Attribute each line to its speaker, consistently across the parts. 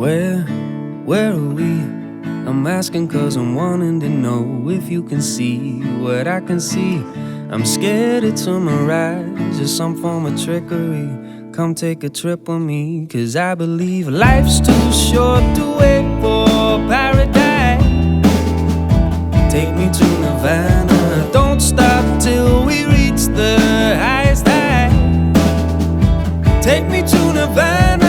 Speaker 1: Where are we? I'm asking cause I'm wanting to know if you can see what I can see. I'm scared it's a mirage or some form of trickery. Come take a trip with me, cause I believe life's too short to wait for paradise. Take me to Nirvana, don't stop till we reach the highest high. Take me to Nirvana.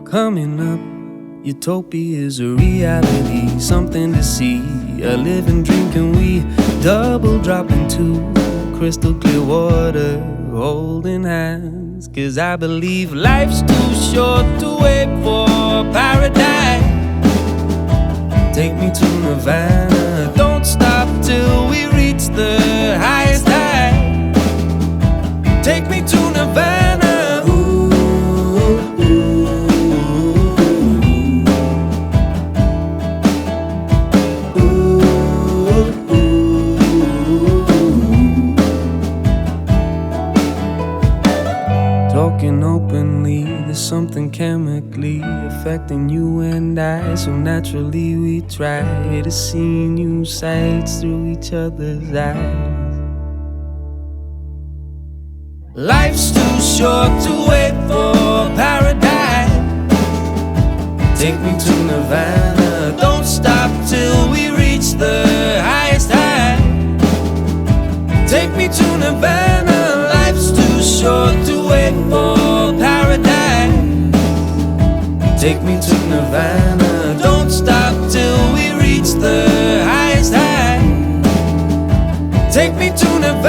Speaker 1: Coming up, utopia is a reality, something to see, a living dream. Can we double drop into crystal clear water, holding hands? Cause I believe life's too short to wait for paradise. Take me to Nirvana, don't stop till we reach the highest high. Take me to Nirvana. Talking openly, there's something chemically affecting you and I. So naturally we try to see new sights through each other's eyes. Life's too short to wait for paradise. Take me to Nirvana, don't stop till we reach the highest high. Take me to Nirvana, life's too short to wait for paradise. Take me to Nirvana, don't stop till we reach the highest high. Take me to Nirvana.